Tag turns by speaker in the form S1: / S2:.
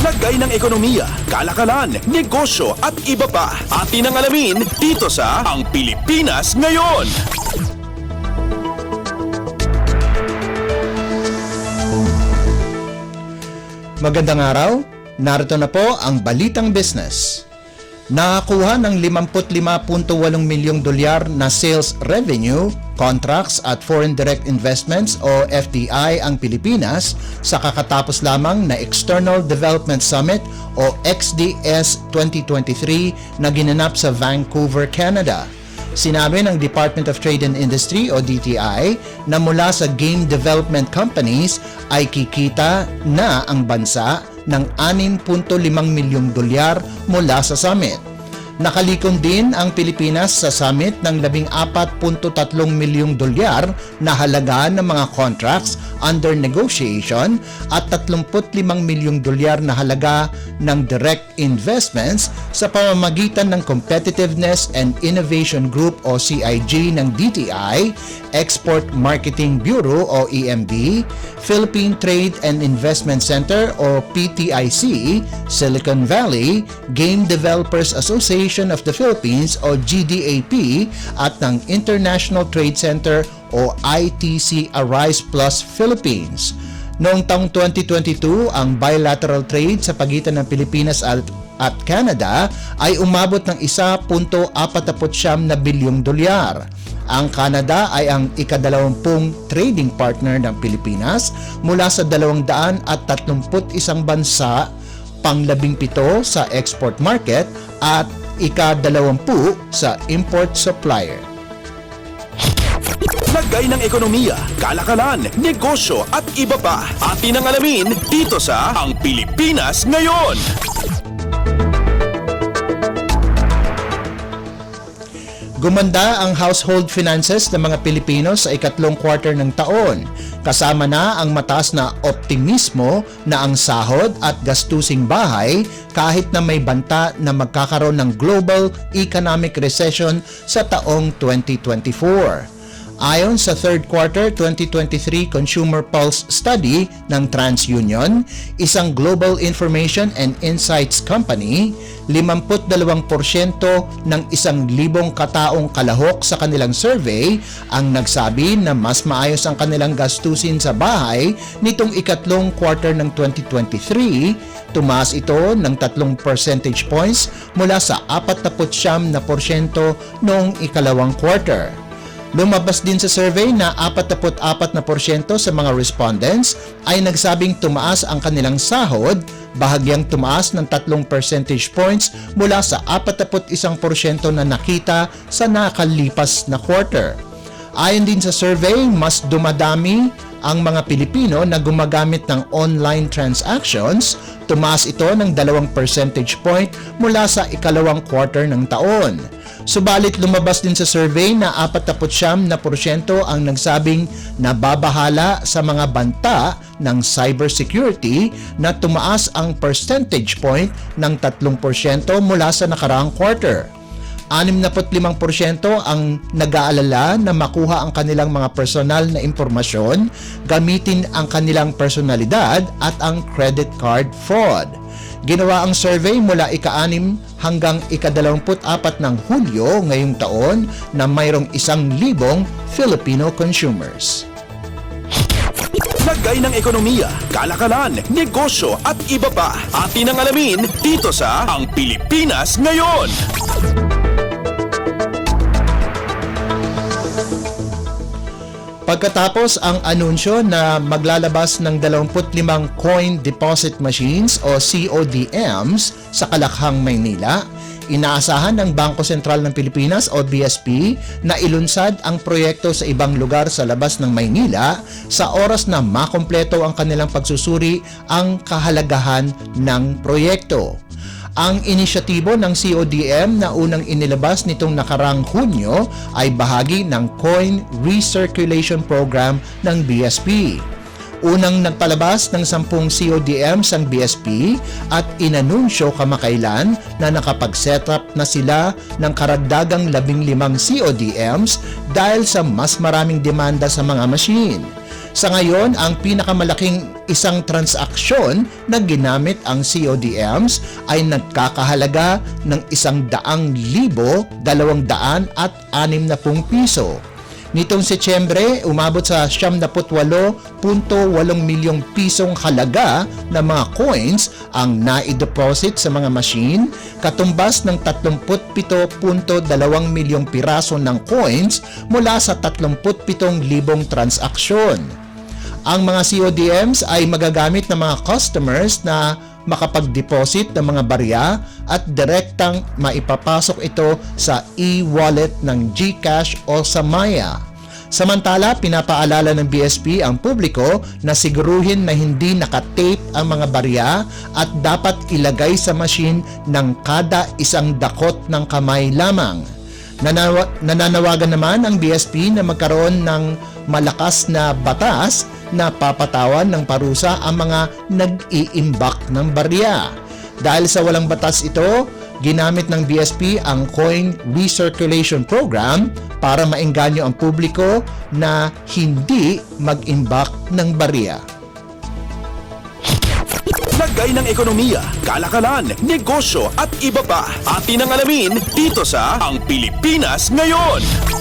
S1: Lagay ng ekonomiya, kalakalan, negosyo at iba pa. Atin ang alamin dito sa Ang Pilipinas Ngayon.
S2: Magandang araw, narito na po ang Balitang Business. Nakakuha ng 55.8 milyong dolyar na sales revenue, contracts at foreign direct investments o FDI ang Pilipinas sa kakatapos lamang na External Development Summit o XDS 2023 na ginanap sa Vancouver, Canada. Sinabi ng Department of Trade and Industry o DTI na mula sa game development companies ay kikita na ang bansa ng 6.5 milyong dolyar mula sa summit. Nakalikom din ang Pilipinas sa summit ng 14.3 milyong dolyar na halaga ng mga contracts under negotiation at 35 milyong dolyar na halaga ng direct investments sa pamamagitan ng Competitiveness and Innovation Group o CIG ng DTI, Export Marketing Bureau o EMB, Philippine Trade and Investment Center o PTIC, Silicon Valley, Game Developers Association of the Philippines o GDAP at ng International Trade Center o ITC Arise Plus Philippines. Noong taong 2022, ang bilateral trade sa pagitan ng Pilipinas at Canada ay umabot ng 1.49 na bilyong dolyar. Ang Canada ay ang ika-20 trading partner ng Pilipinas mula sa 231 bansa, pang-17 sa export market at ika-20 sa import supplier.
S1: Lagay ng ekonomiya, kalakalan, negosyo at iba pa. Atin ang alamin dito sa Ang Pilipinas Ngayon.
S2: Gumanda ang household finances ng mga Pilipino sa ikatlong quarter ng taon, kasama na ang mataas na optimismo na ang sahod at gastusing bahay kahit na may banta na magkakaroon ng global economic recession sa taong 2024. Ayon sa third quarter 2023 Consumer Pulse Study ng TransUnion, isang global information and insights company, 52% ng 1,000 kataong kalahok sa kanilang survey ang nagsabi na mas maayos ang kanilang gastusin sa bahay nitong ikatlong quarter ng 2023. Tumaas ito ng 3 percentage points mula sa 49% noong ikalawang quarter. Lumabas din sa survey na 44% sa mga respondents ay nagsabing tumaas ang kanilang sahod, bahagyang tumaas ng 3 percentage points mula sa 41% na nakita sa nakalipas na quarter. Ayon din sa survey, mas dumadami ang mga Pilipino na gumagamit ng online transactions, tumaas ito ng 2 percentage point mula sa ikalawang quarter ng taon. Subalit lumabas din sa survey na 49% ang nagsabing nababahala sa mga banta ng cybersecurity na tumaas ang percentage point ng 3% mula sa nakaraang quarter. 65% ang nag-aalala na makuha ang kanilang mga personal na impormasyon, gamitin ang kanilang personalidad at ang credit card fraud. Ginawa ang survey mula ika-6 hanggang ika-24 ng Hulyo ngayong taon na mayroong 1,000 Filipino consumers.
S1: Lagay ng ekonomiya, kalakalan, negosyo at iba pa. Atin ang alamin dito sa Ang Pilipinas Ngayon.
S2: Pagkatapos ang anunsyo na maglalabas ng 25 coin deposit machines o CODMs sa Kalakhang, Maynila, inaasahan ng Bangko Sentral ng Pilipinas o BSP na ilunsad ang proyekto sa ibang lugar sa labas ng Maynila sa oras na makumpleto ang kanilang pagsusuri ang kahalagahan ng proyekto. Ang inisyatibo ng CODM na unang inilabas nitong nakarang Hunyo ay bahagi ng Coin Recirculation Program ng BSP. Unang nagpalabas ng 10 CODMs ang BSP at inanunsyo kamakailan na nakapag-setup na sila ng karagdagang 15 CODMs dahil sa mas maraming demanda sa mga machine. Sa ngayon, ang pinakamalaking isang transaksyon na ginamit ang CODMs ay nagkakahalaga ng 100,260 piso. Nitong Setyembre, umabot sa 78.8 milyong pisong halaga ng mga coins ang naideposit sa mga machine, katumbas ng 37.2 milyong piraso ng coins mula sa 37,000 transaksyon. Ang mga CODMs ay magagamit ng mga customers na makapag-deposit ng mga barya at direktang maipapasok ito sa e-wallet ng GCash o sa Maya. Samantala, pinapaalala ng BSP ang publiko na siguruhin na hindi nakatape ang mga barya at dapat ilagay sa machine ng kada isang dakot ng kamay lamang. Nananawagan naman ang BSP na magkaroon ng malakas na batas na papatawan ng parusa ang mga nag-iimbak ng barya. Dahil sa walang batas ito, ginamit ng BSP ang Coin Recirculation Program para maengganyo ang publiko na hindi mag-imbak ng barya.
S1: Lagay ng ekonomiya, kalakalan, negosyo at iba pa. Atin ang alamin dito sa Ang Pilipinas Ngayon.